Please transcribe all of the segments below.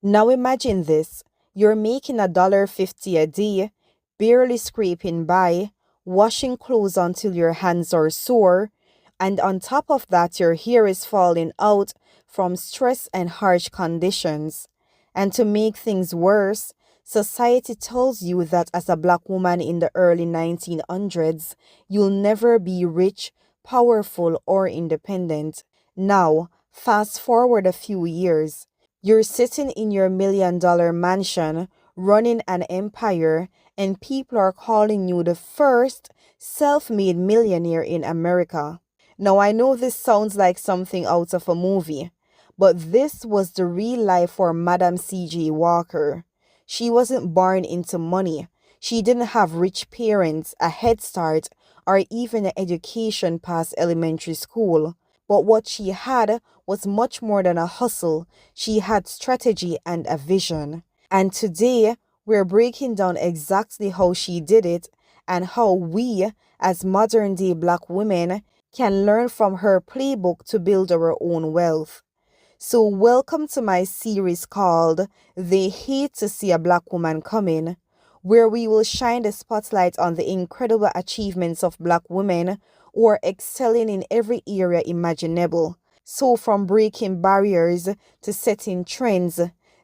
Now imagine this. You're making $1.50 a day, barely scraping by, washing clothes until your hands are sore, and on top of that, your hair is falling out from stress and harsh conditions. And to make things worse, society tells you that as a black woman in the early 1900s, you'll never be rich, powerful, or independent. Now, fast forward a few years. You're sitting in your $1 million mansion, running an empire, and people are calling you the first self made millionaire in America. Now, I know this sounds like something out of a movie, but this was the real life for Madam C.J. Walker. She wasn't born into money. She didn't have rich parents, a head start, or even an education past elementary school. But what she had was much more than a hustle. She had strategy and a vision. And today, we're breaking down exactly how she did it and how we, as modern day black women, can learn from her playbook to build our own wealth. So, welcome to my series called They Hate to See a Black Woman Coming, where we will shine the spotlight on the incredible achievements of black women who are excelling in every area imaginable. So, from breaking barriers to setting trends,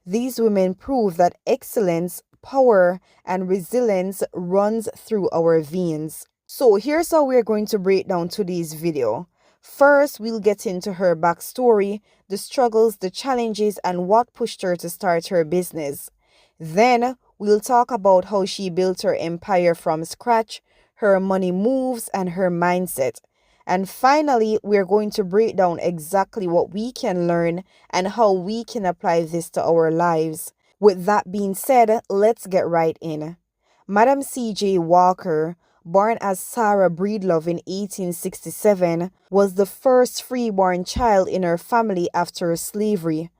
these women prove that excellence, power, and resilience runs through our veins. So, here's how we're going to break down today's video. First, we'll get into her backstory, the struggles, the challenges, and what pushed her to start her business. Then, we'll talk about how she built her empire from scratch, her money moves, and her mindset. And finally, we're going to break down exactly what we can learn and how we can apply this to our lives. With that being said, let's get right in. Madam C.J. Walker, born as Sarah Breedlove in 1867, was the first freeborn child in her family after slavery.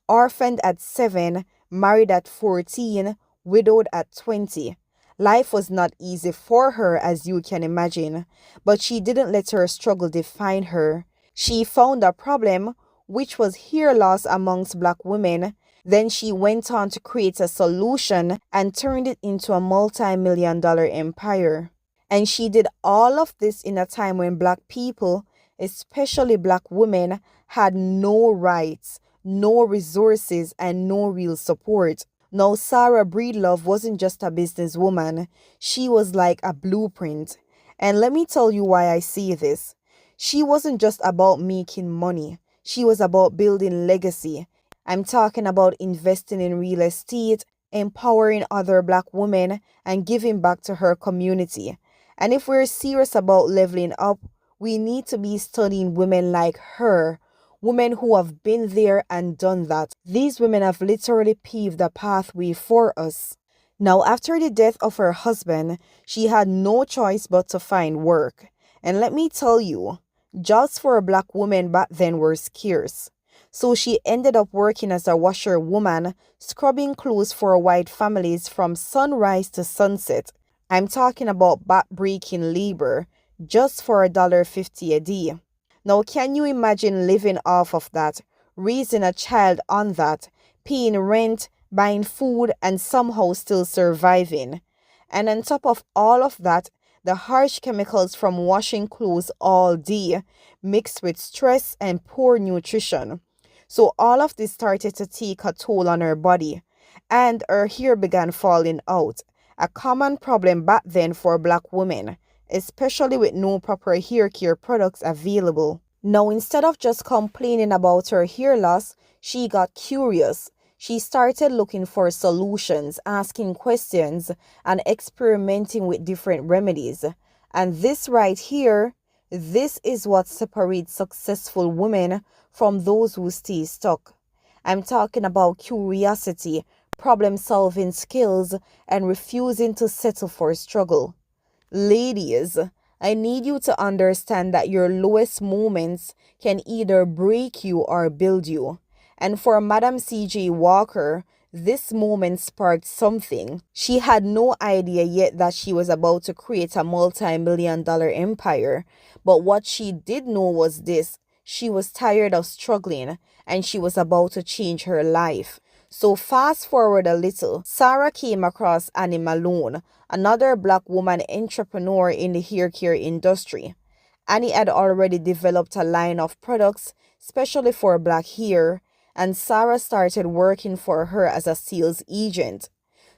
Orphaned at 7, married at 14, widowed at 20. Life was not easy for her, as you can imagine, but she didn't let her struggle define her. She found a problem, which was hair loss amongst black women. Then she went on to create a solution and turned it into a multi-million-dollar empire. And she did all of this in a time when black people, especially black women, had no rights, no resources, and no real support. Now, Sarah Breedlove wasn't just a businesswoman, she was like a blueprint. And let me tell you why I say this. She wasn't just about making money, she was about building legacy. I'm talking about investing in real estate, empowering other black women, and giving back to her community. And if we're serious about leveling up, we need to be studying women like her, women who have been there and done that. These women have literally paved the pathway for us. Now, after the death of her husband, she had no choice but to find work. And let me tell you, jobs for a black woman back then were scarce. So she ended up working as a washerwoman, scrubbing clothes for white families from sunrise to sunset. I'm talking about back-breaking labor, just for $1.50 a day. Now, can you imagine living off of that, raising a child on that, paying rent, buying food, and somehow still surviving? And on top of all of that, the harsh chemicals from washing clothes all day, mixed with stress and poor nutrition. So all of this started to take a toll on her body, and her hair began falling out, a common problem back then for black women, especially with no proper hair care products available. Now, instead of just complaining about her hair loss, she got curious. She started looking for solutions, asking questions, and experimenting with different remedies. And this right here, this is what separates successful women from those who stay stuck. I'm talking about curiosity, problem-solving skills, and refusing to settle for struggle. Ladies, I need you to understand that your lowest moments can either break you or build you. And for Madam C.J. Walker, this moment sparked something. She had no idea yet that she was about to create a multi-million-dollar empire. But what she did know was this: she was tired of struggling and she was about to change her life. So fast forward a little, Sarah came across Annie Malone, another black woman entrepreneur in the hair care industry. Annie had already developed a line of products specially for black hair, and Sarah started working for her as a sales agent.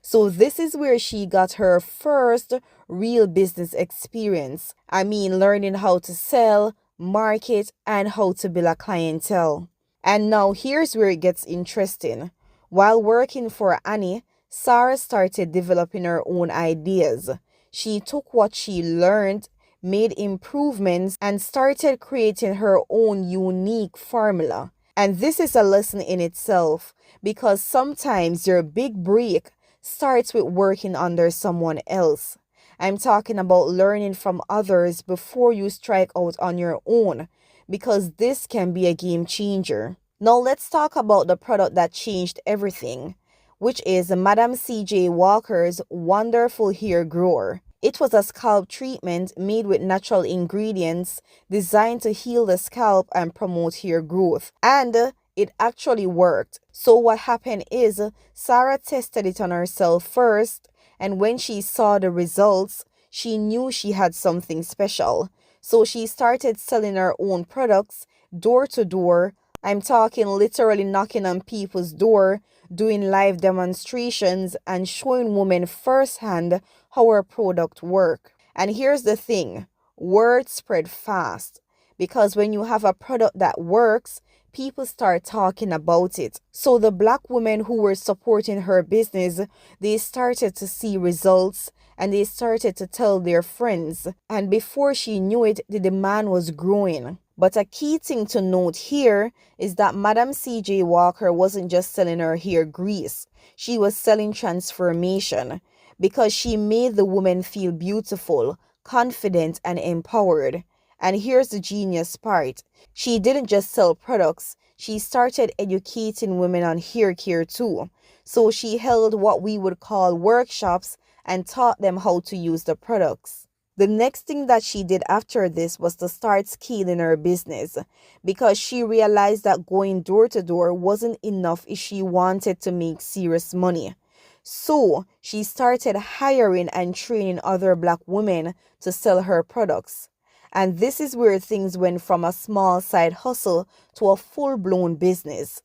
So this is where she got her first real business experience. I mean, learning how to sell, market, and how to build a clientele. And now here's where it gets interesting. While working for Annie, Sarah started developing her own ideas. She took what she learned, made improvements, and started creating her own unique formula. And this is a lesson in itself because sometimes your big break starts with working under someone else. I'm talking about learning from others before you strike out on your own because this can be a game changer. Now let's talk about the product that changed everything, which is Madam C.J. Walker's wonderful hair grower. It was a scalp treatment made with natural ingredients designed to heal the scalp and promote hair growth. And it actually worked. So what happened is Sarah tested it on herself first, and when she saw the results, she knew she had something special. So she started selling her own products door to door. I'm talking literally knocking on people's door, doing live demonstrations, and showing women firsthand how her product work. And here's the thing, word spread fast because when you have a product that works, people start talking about it. So the black women who were supporting her business, they started to see results and they started to tell their friends. And before she knew it, the demand was growing. But a key thing to note here is that Madam C.J. Walker wasn't just selling her hair grease. She was selling transformation because she made the woman feel beautiful, confident, and empowered. And here's the genius part. She didn't just sell products, she started educating women on hair care too. So she held what we would call workshops and taught them how to use the products. The next thing that she did after this was to start scaling her business because she realized that going door to door wasn't enough if she wanted to make serious money. So she started hiring and training other black women to sell her products. And this is where things went from a small side hustle to a full-blown business.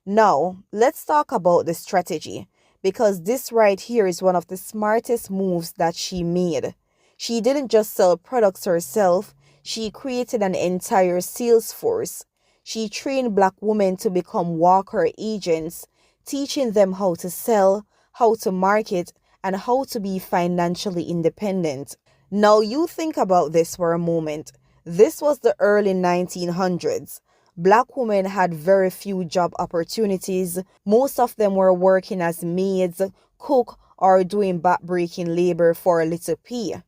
Now, let's talk about the strategy because this right here is one of the smartest moves that she made. She didn't just sell products herself, she created an entire sales force. She trained black women to become walker agents, teaching them how to sell, how to market, and how to be financially independent. Now you think about this for a moment. This was the early 1900s. Black women had very few job opportunities. Most of them were working as maids, cook, or doing backbreaking labor for a little pay.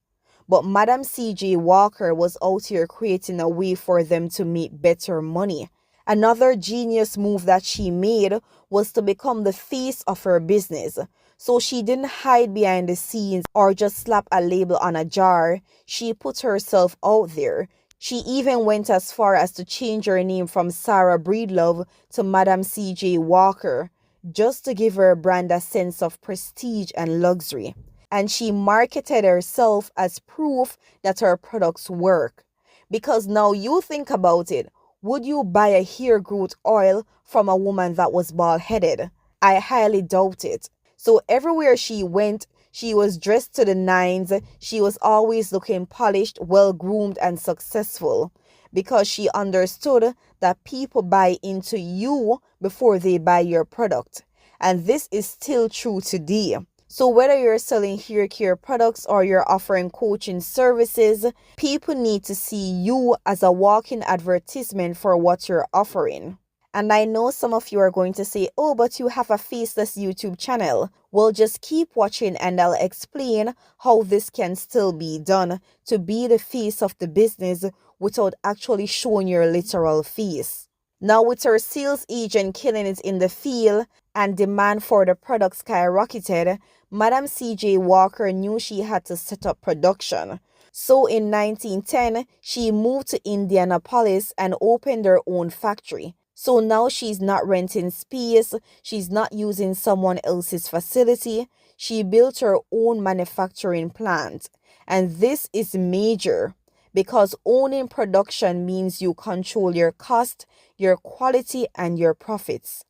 But Madam C.J. Walker was out here creating a way for them to make better money. Another genius move that she made was to become the face of her business. So she didn't hide behind the scenes or just slap a label on a jar. She put herself out there. She even went as far as to change her name from Sarah Breedlove to Madam C.J. Walker, just to give her brand a sense of prestige and luxury. And she marketed herself as proof that her products work. Because now you think about it, would you buy a hair growth oil from a woman that was bald-headed? I highly doubt it. So everywhere she went, she was dressed to the nines. She was always looking polished, well-groomed, and successful because she understood that people buy into you before they buy your product. And this is still true today. So whether you're selling hair care products or you're offering coaching services, people need to see you as a walking advertisement for what you're offering. And I know some of you are going to say, oh, but you have a faceless YouTube channel. Well, just keep watching and I'll explain how this can still be done to be the face of the business without actually showing your literal face. Now, with her sales agent killing it in the field and demand for the product skyrocketed, Madam C.J. Walker knew she had to set up production. So in 1910, she moved to Indianapolis and opened her own factory. So now she's not renting space, she's not using someone else's facility. She built her own manufacturing plant. And this is major because owning production means you control your cost, your quality, and your profits.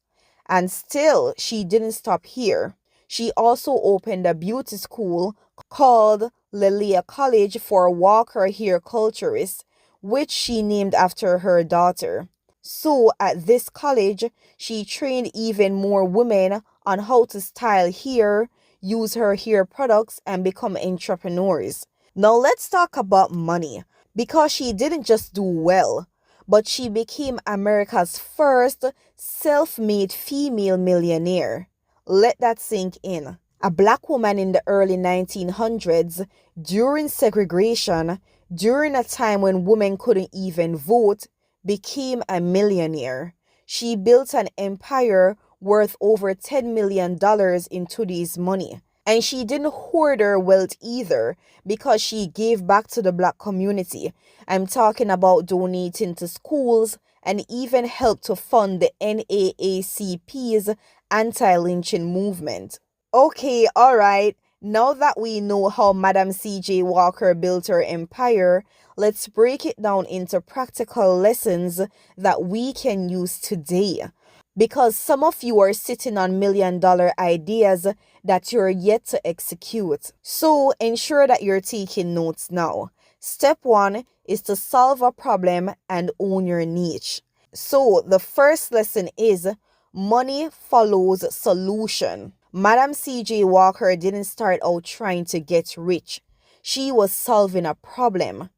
And still, she didn't stop here. She also opened a beauty school called Lilia College for Walker hair culturists, which she named after her daughter. So, at this college, she trained even more women on how to style hair, use her hair products, and become entrepreneurs. Now, let's talk about money because she didn't just do well, but she became America's first self made female millionaire. Let that sink in. A black woman in the early 1900s, during segregation, during a time when women couldn't even vote, became a millionaire. She built an empire worth over $10 million in today's money. And she didn't hoard her wealth either because she gave back to the black community. I'm talking about donating to schools and even helped to fund the NAACP's anti-lynching movement. Okay, alright. Now that we know how Madam C.J. Walker built her empire, let's break it down into practical lessons that we can use today. Because some of you are sitting on $1 million ideas that you're yet to execute. So ensure that you're taking notes now. Step 1 is to solve a problem and own your niche. So the first lesson is money follows solution. Madam C.J. Walker didn't start out trying to get rich. She was solving a problem.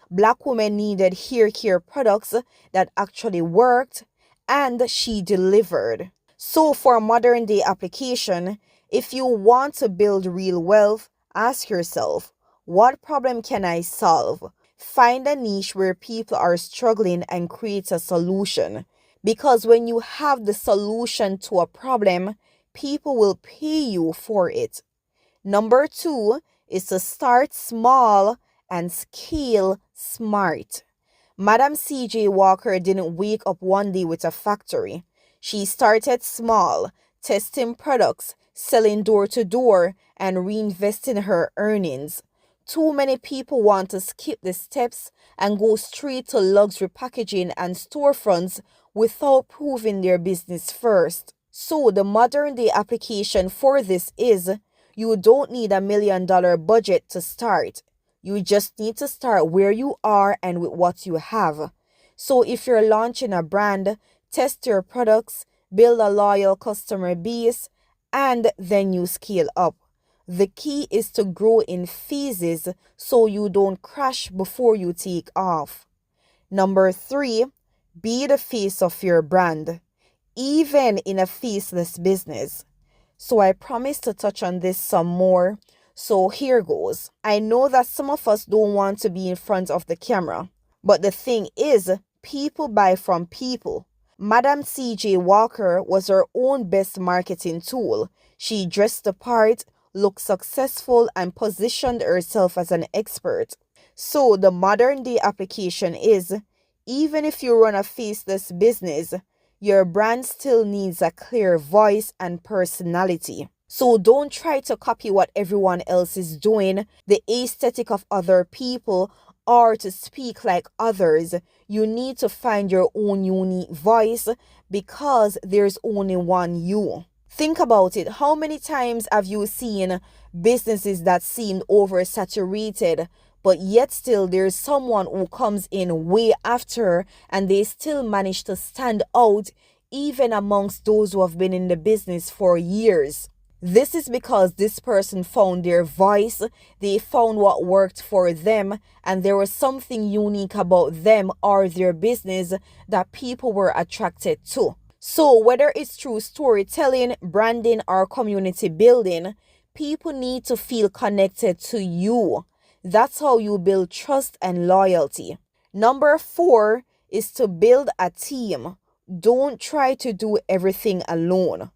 Black women needed hair care products that actually worked, and she delivered. So for modern day application, if you want to build real wealth, ask yourself, what problem can I solve? Find a niche where people are struggling and create a solution. Because when you have the solution to a problem, people will pay you for it. Number 2 is to start small and scale smart. Madam C.J. Walker didn't wake up one day with a factory. She started small, testing products, selling door to door, and reinvesting her earnings. Too many people want to skip the steps and go straight to luxury packaging and storefronts without proving their business first. So the modern day application for this is you don't need $1 million budget to start. You just need to start where you are and with what you have. So if you're launching a brand, test your products, build a loyal customer base, and then you scale up. The key is to grow in phases so you don't crash before you take off. Number 3, be the face of your brand, even in a faceless business. So I promise to touch on this some more. So here goes. I know that some of us don't want to be in front of the camera, but the thing is, people buy from people. Madam C.J. Walker was her own best marketing tool. She dressed the part, looked successful, and positioned herself as an expert. So the modern day application is, even if you run a faceless business, your brand still needs a clear voice and personality. So don't try to copy what everyone else is doing, the aesthetic of other people, or to speak like others. You need to find your own unique voice because there's only one you. Think about it. How many times have you seen businesses that seemed oversaturated, but yet still there's someone who comes in way after and they still manage to stand out even amongst those who have been in the business for years? This is because this person found their voice, they found what worked for them, and there was something unique about them or their business that people were attracted to. So whether it's through storytelling, branding, or community building, people need to feel connected to you. That's how you build trust and loyalty. Number 4 is to build a team. Don't try to do everything alone.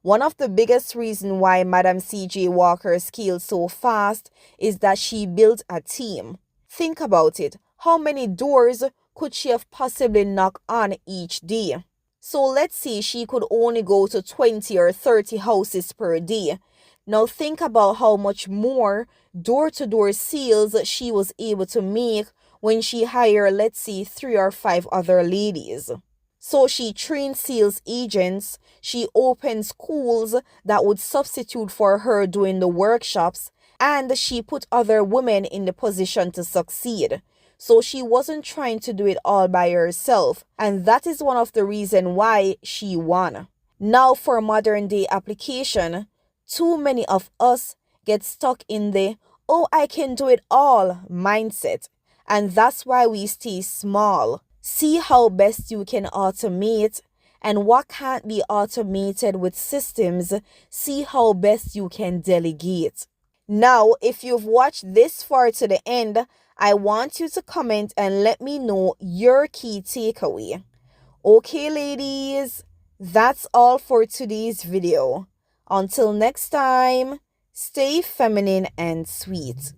One of the biggest reasons why Madam C.J. Walker scaled so fast is that she built a team. Think about it. How many doors could she have possibly knocked on each day? So let's say she could only go to 20 or 30 houses per day. Now think about how much more door-to-door sales she was able to make when she hired, let's say, 3 or 5 other ladies. So she trained sales agents, she opened schools that would substitute for her doing the workshops, and she put other women in the position to succeed. So she wasn't trying to do it all by herself, and that is one of the reasons why she won. Now for modern day application, too many of us get stuck in the "oh, I can do it all" mindset, and that's why we stay small. See how best you can automate, and what can't be automated with systems, see how best you can delegate. Now, if you've watched this far to the end, I want you to comment and let me know your key takeaway. Okay, ladies, that's all for today's video. Until next time, stay feminine and sweet.